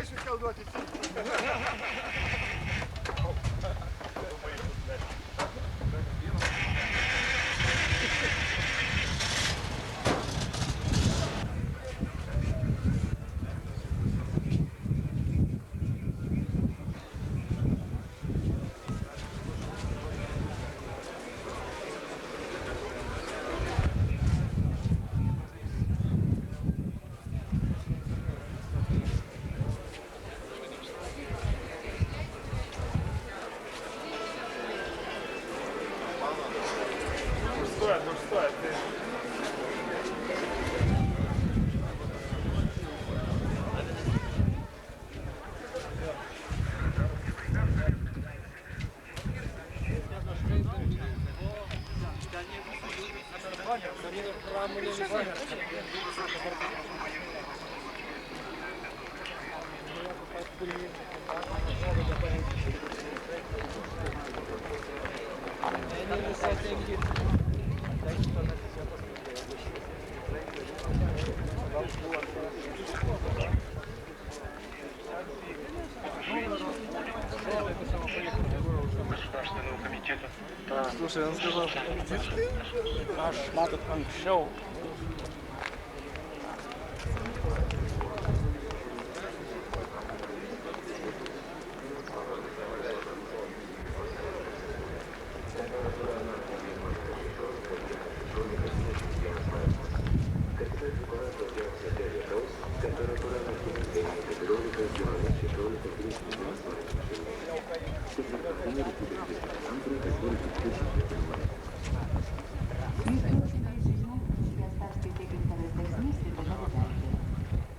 maišus gal duoti. Слушай, он сказал, Aš matot anksčiau.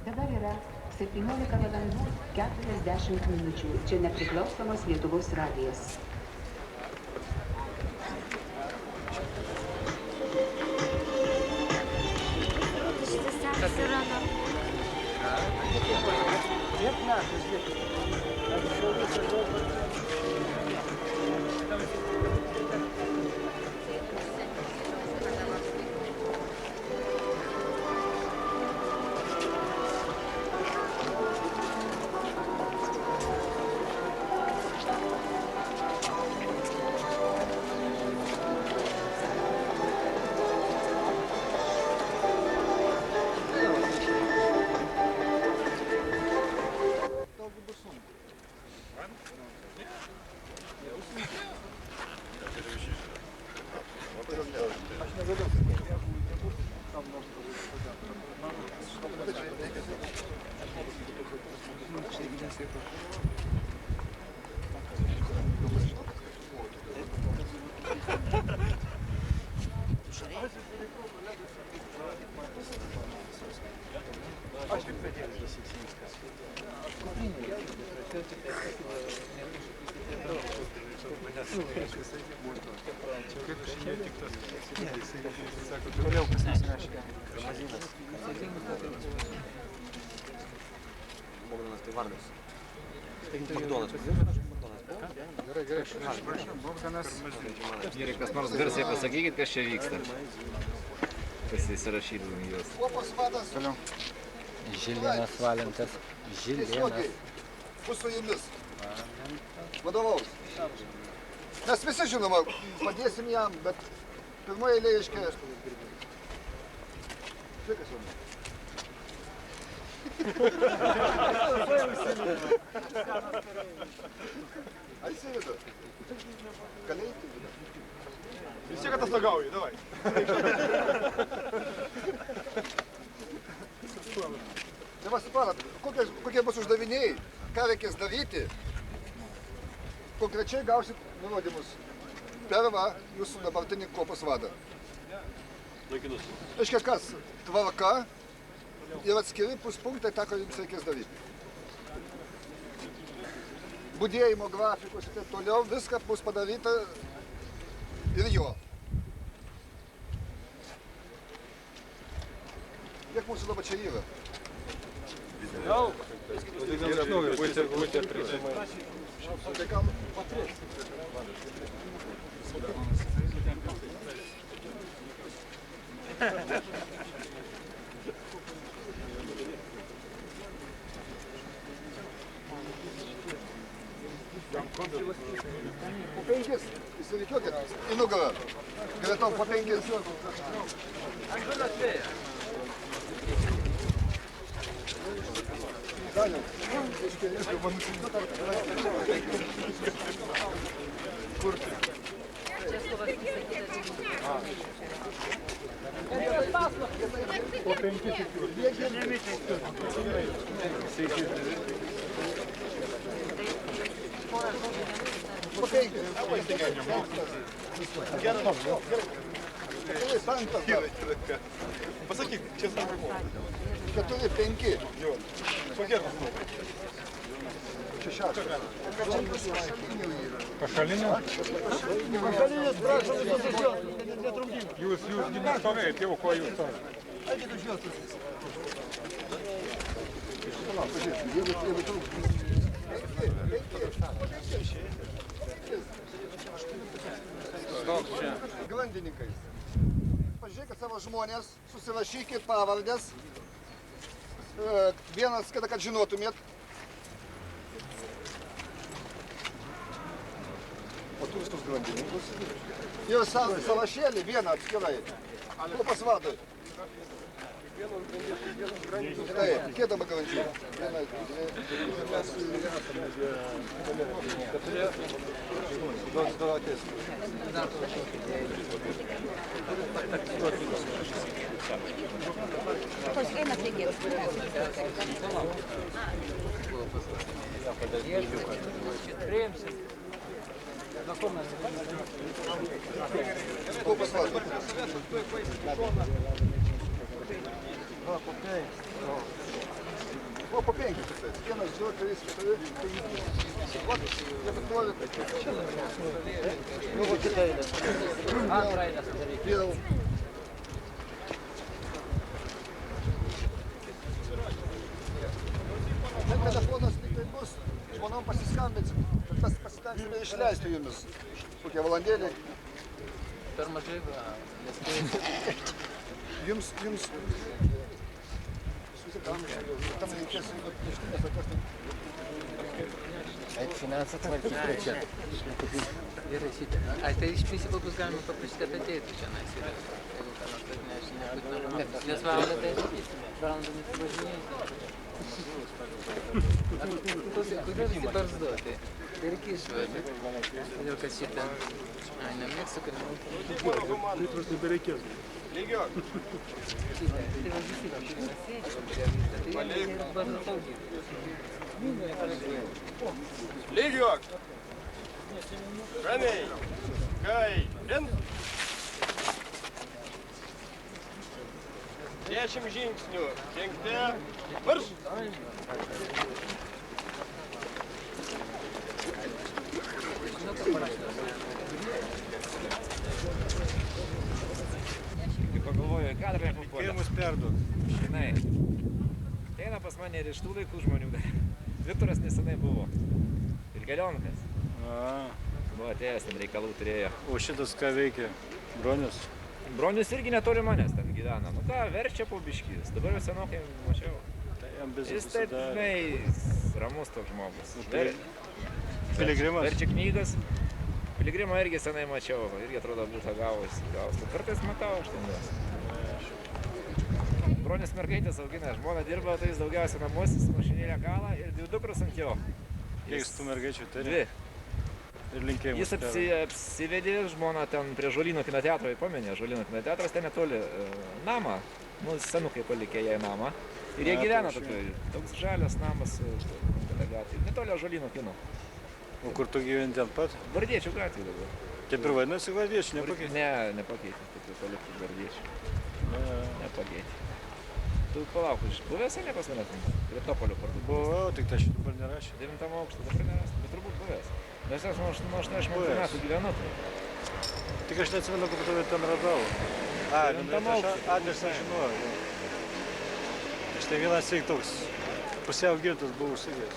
Dabar yra 17:40 minučių. Čia nepriklausomas Lietuvos radijas. Bogdanas tai vardas. Makdonas. Gerai. Bogdanas. Gerai, kas nors garsiai pasakykit, kas čia vyksta. Kas įsirašydami juos. Toliau. Žilvinas Valentas. Žilvinas. Bus su jumis. Vadovaus. Mes visi žinoma, padėsim jam, bet pirmoje eilėje iškėlė. Sveikas jau. Atsiveda. Kalėjai? Vis tiek atostogauji, davai. Tai va, suprantat, kokie bus uždaviniai, ką reikės daryti, konkrečiai gausit nurodymus per va jūsų dabartinį kuopos vadą. Aiškiai, kas tvarka ir atskiri puspunktai, tą, ką jums reikės daryti. Budėjimo grafikus ir taip toliau, viską bus padaryta ir jo. Kiek mūsų dabar čia yra? Daug. Būti prisimai. Tai kam patrėks? Po 5 įsirikiuokit į nugarą. Gretom po 5. Kur? Po 5 Po 5. Pasakyk, čia svarbu. 4, 5. Pagertas. Čia 6. Pašalinė? Pašalinis prašom, Jūs nestovėjate, jau ko jūs stovėjate? Glandininkai. Pažiūrėkit savo žmonės, susirašykit pavardės. Vienas kitą, kad žinotumėt. O tu visus glandininkus. Ir sąrašėlį vieną atskirai. Grupas vadui. Taip, kiek dabar galančių? 4. Grupas vadui. O, po 5 tiktai. 1, 2, 3, 4, 5. Vat, jie nori. Nu, va, kitą eilę. Antrą eilę sudarykit. Vėl. Telefonas tiktai bus. Žmonom pasiskambinsim. Mes pasitengsime išleisti jumis. Kokie valandėlį. Per mažai, nespėjai. Jums. Tam reikės, Eit finansą tvarkyti čia. Gerai, šitą. Ai, tai iš principo bus galima paprašyti, kad ateitų čia, yra. Jeigu ką nors, kad nebūtina. Nes valandą tai atsakysime. Valandą nesivažinėjate. Kodėl visi barzduoti? Tai reikia išvažiuoti. Todėl, kad šitą... Ai, nemėgstu, kad... Tai prašau, tai reikės. Lygiok. Lygiok. Ramiai. Kairint. 10 žingsnių. Žengte. Marš. Pagalvoju, ką dar nepapuolė. Kaip mus perduot? Žinai, eina pas mane ir iš tų laikų žmonių. Viktoras nesenai buvo. Ir Galionkas. Buvo atėjęs, ten reikalų turėjo. O šitas ką veikia? Bronius? Bronius irgi netoli manęs ten gyvena. Nu ką, verčia po biškis. Dabar jau senokai mačiau. Tai jam biznis Jis taip, žinai, ramus toks žmogus. Piligrimas? Verčia knygas. Piligrimą irgi senai mačiau, irgi atrodo būtų gavus. Kartais matau aštundas. Bronis mergaitės augina, žmona dirba, tai jis daugiausiai namuose, mašinėlę kalą ir 2 dukros ant jo. Kiek tų mergaičių turi? 2. Ir linkėjimus. Jis apsivedė žmoną ten prie Žolynų kino teatro, pamenė, Žolynų kino teatras ten netoli namą, nu senukai palikė jai namą. Ir jie gyvena tokioj, toks žalias namas, netoli Žolynų kino. O kur tu gyveni ten pat? Gvardiečių gatvė dabar. Taip ir vadinasi Gvardiečių, nepakeitė? Ne, nepakeitė, taip jau palikti Gvardiečių. Nepakeitė. Tu palauk, buvęs ar ne pas mane ten? Prie Topolio parduotuvės. Buvau, tik tai šitą dabar nerašė. 9 aukštą, dabar nerasti, bet turbūt buvęs. Nes aš nuo 80 metų gyvenu. Tik aš neatsimenu, kad tave ten radau. Adresą žinojau. Aš tai vienas tik toks pusiau girtas buvau užsigęs.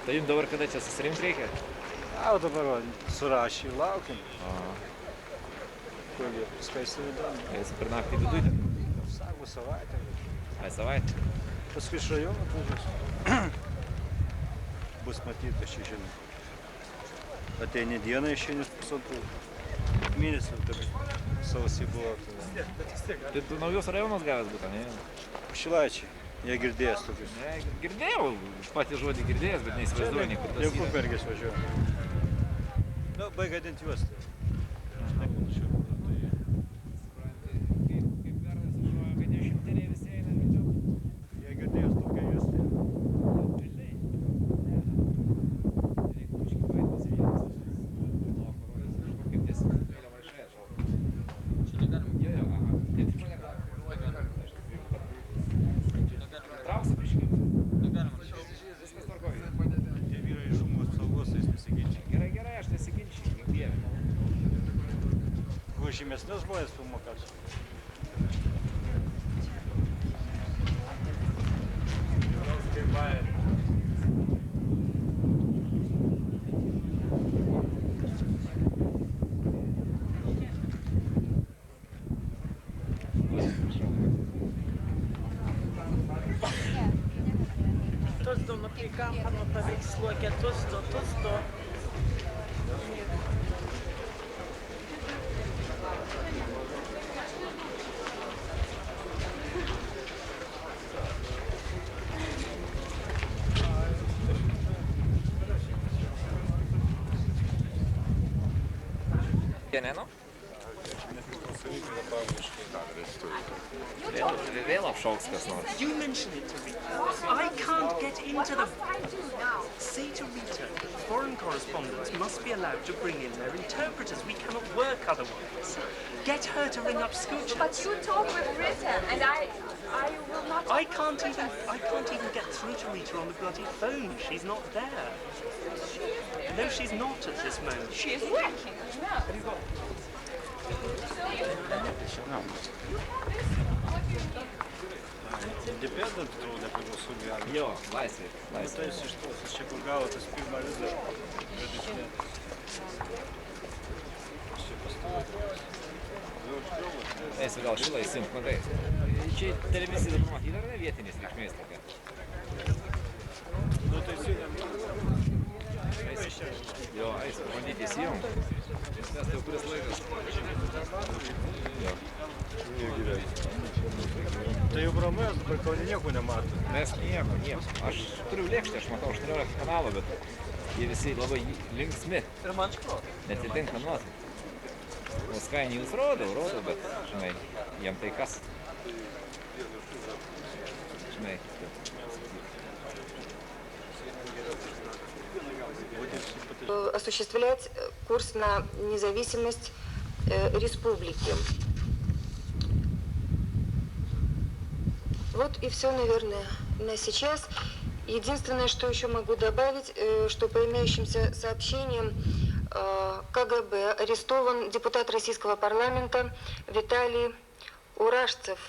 Tai jums dabar kada čia susirinkti reikia? O dabar surašė, laukim. Kur jie skaisime dar? Eisi per naktį viduj ten? Sako savaitę. Ai, savaitę. Paskui iš rajono atvažiuosiu. bus matyti, aš žinau. Ateini dieną išeini pusantrų mėnesių, taip sausį buvo. Tai tu naujus rajonus gavęs būtų, ne? Pašilaičiai, jie girdėjęs tokius. Ne, girdėjau, patį žodį girdėjęs, bet neįsivaizduoju nei kur tas Jau yra. Kupergės važiuoja. Nu, baigia dint juostą. Aš nebūnu šiuo. Kaip gardas išrojo, kad dešimtiniai visi eina vėliau. Jie girdėjęs tokią juostą. Tie vyrai iš šumo apsaugos, jais nesiginčia. Gerai, aš nesiginčiu, kaip dieve. Kuo žymesnius žmonės filmuokas. Tusto, no klikam, no paveikslų, tusto. Geneno? Vėl apšauks kas nors. You mention it to Rita. I can't get into the... Say to Rita that foreign correspondents must be allowed to bring in their interpreters. We cannot work otherwise. Get her to ring up Scoochers. But you talk with Rita, and I will not... I can't even get through to Rita on the bloody phone. She's not there. No, she's not at this moment. She is working, no. Independent, turbūt nepriklausomybė. Jo, laisvė. Tai jis iš tos, aš čia kur gavo tas pirmą lizdą. Aš čia pastovau. Eisiu gal šilą įsimt, matai. Čia televizija dabar matyti, ar ne vietinės reikšmės tokia? Nu tai įsijungiam. Jo, eisiu, bandyti įsijungt. Nes tai kuris laikas. Jo. Tai jau Romėjas dabar Kaune nieko nemato. Mes nieko. Aš turiu lėkštę, aš matau 18 kanalą, bet jie visi labai linksmi. Netitinka nuotaikų. O Sky News rodo, bet, žinai, jiem tai kas. Žinai, осуществлять курс на независимость республики. Вот и все, наверное, на сейчас. Единственное, что еще могу добавить, что по имеющимся сообщениям КГБ арестован депутат российского парламента Виталий Уражцев,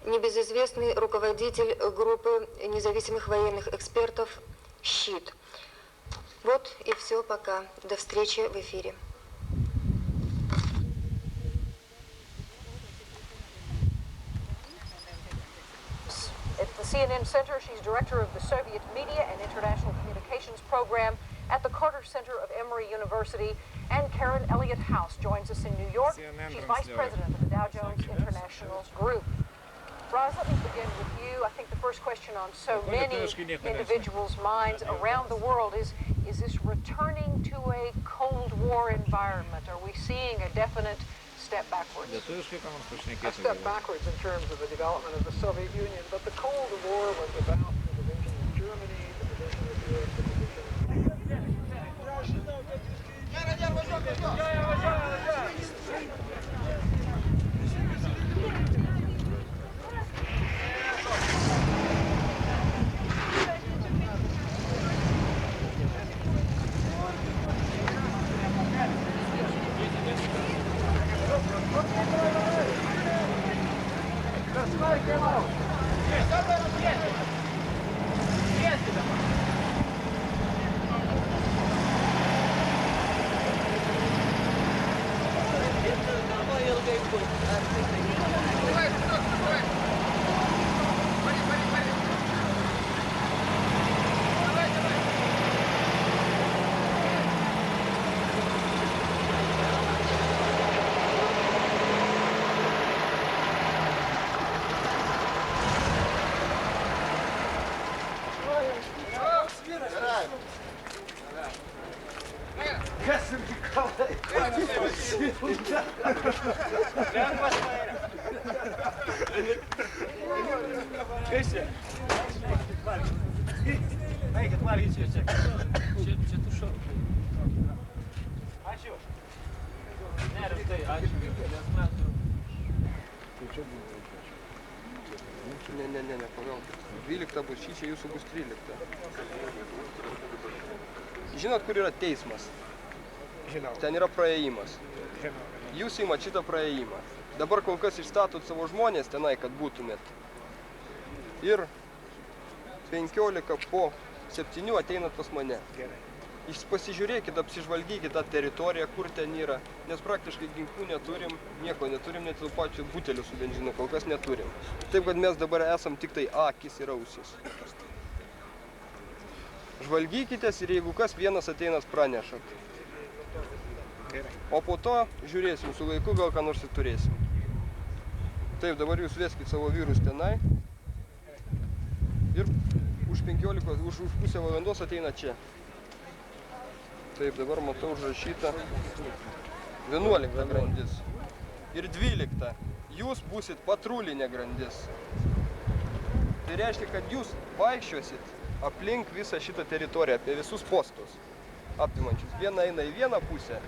небезызвестный руководитель группы независимых военных экспертов «Щит». Вот и все, пока. До встречи в эфире. At the CNN Center, she's director of the Soviet Media and International Communications Program at the Carter Center of Emory University. And Karen Elliott House joins us in New York. She's vice president of the Dow Jones International Group. Roz, let me begin with you. I think the first question on so many individuals' minds around the world is this returning to a Cold War environment? Are we seeing a definite step backwards? A step backwards in terms of the development of the Soviet Union, but the Cold War was about the division of Germany, the division of Europe, the Kas čia? Eikit, valgyti čia. Čia tu šau. Ačiū. Nerimtai, ačiū. Ne, pagaukit. 12 bus šį, čia jūsų bus 13. Žinot, kur yra teismas? Žinau. Ten yra praėjimas. Žinau. Jūs įmat šitą praėjimą. Dabar kol kas išstatot savo žmonės tenai, kad būtumėt. Ir 15 po 7 ateinat pas mane. Gerai. Pasižiūrėkit, apsižvalgykit tą teritoriją, kur ten yra. Nes praktiškai ginklų neturim, nieko neturim, net tų pačių butelių su benzinu kol kas neturim. Taip, kad mes dabar esam tik tai akis ir ausis. Žvalgykitės ir jeigu kas, vienas ateinas pranešat. Gerai. O po to žiūrėsim su laiku, gal ką nors ir turėsim. Taip, dabar jūs veskit savo vyrus tenai. Ir už pusę valandos ateina čia. Taip, dabar matau užrašyta 11 grandis ir 12. Jūs būsit patrulinė grandis. Tai reiškia, kad jūs vaikščiosit aplink visą šitą teritoriją, apie visus postus apimančius. Viena eina į vieną pusę,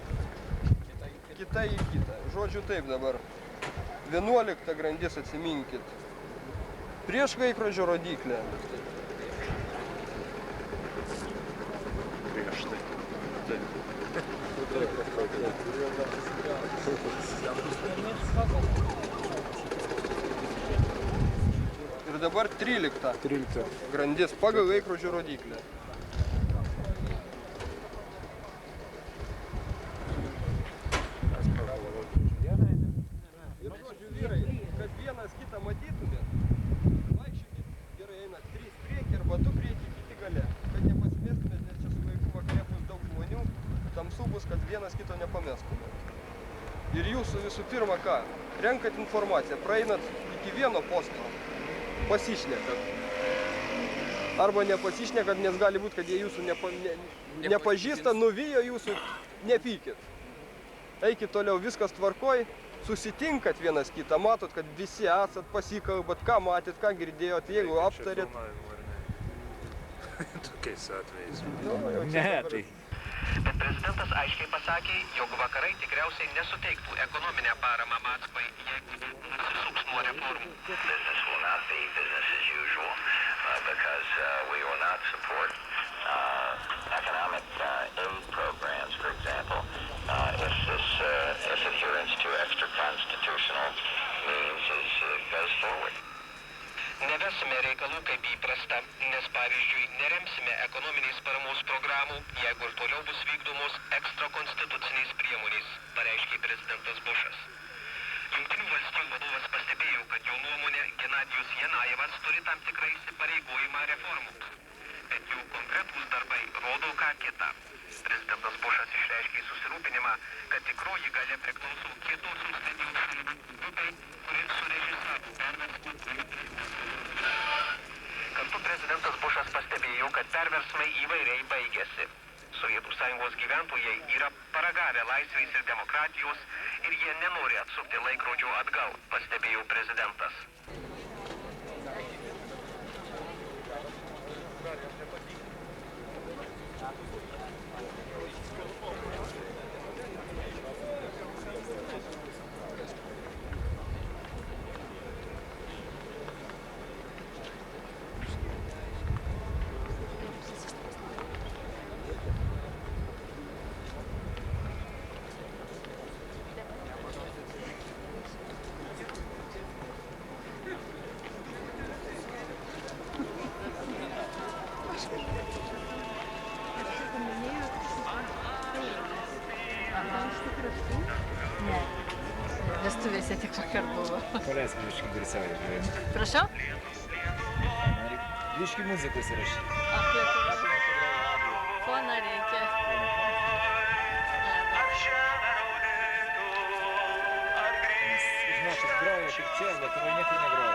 kita į kitą. Žodžiu taip dabar. 11 grandis atsiminkit. Prieš laikrodžio rodyklę. Prieš tai. Ir dabar 13 grandis pagal laikrodžio rodyklę. Ir žodžiu vyrai, kad vienas kitą matytumėt, vaikščiokit, gerai einat 3 priekį arba 2 priekį, kiti gale. Kad nepasimestumėt, nes čia su laiku vakare bus daug žmonių, tamsu bus, kad vienas kito nepamestumėt. Ir jūs visų pirma ką? Renkat informaciją, praeinat iki vieno posto, pasišnekat. Arba nepasišnekat, nes gali būti, kad jie jūsų nepažįsta, nuvijo jūsų, nepykit. Eikit toliau, viskas tvarkoj, susitinkat vienas kitą, matot, kad visi esat, pasikalbat, ką matėt, ką girdėjot, jeigu aptarėt. Tokiais atvejais. Ne, tai. Bet prezidentas aiškiai pasakė, jog vakarai tikriausiai nesuteiktų ekonominę paramą Maskvai, jeigu nusisuks nuo reformų. Business will not be business as usual because we will not support economic aid programs, for example, if adherence to extra-constitutional means goes forward. Nevesime reikalų kaip įprasta, nes pavyzdžiui, neremsime ekonominės paramos programų, jeigu ir toliau bus vykdomos ekstrakonstitucinės priemonės, pareiškė prezidentas Bušas. Jungtinių valstijų vadovas pastebėjo, kad jo nuomonė Genadijus Janajevas turi tam tikrą įsipareigojimą reformoms, bet jų konkretūs darbai rodo ką kitą. Prezidentas Bušas išreiškė susirūpinimą, kad tikroji galia priklauso kietosios linijos grupei, kuri surežisavo perversmą. Kartu prezidentas Bušas pastebėjo, kad perversmai įvairiai baigėsi. Sovietų Sąjungos gyventojai yra paragavę laisvės ir demokratijos ir jie nenori atsukti laikrodžio atgal, pastebėjo prezidentas. Vestuvėse tik vakar buvo. Paleisk biškį garsiaują, žiūrėjau. Prašau? Biškį muzikos įrašyti. Foną reikia. Žinok, groja tik čia, Lietuvoje niekur negroja.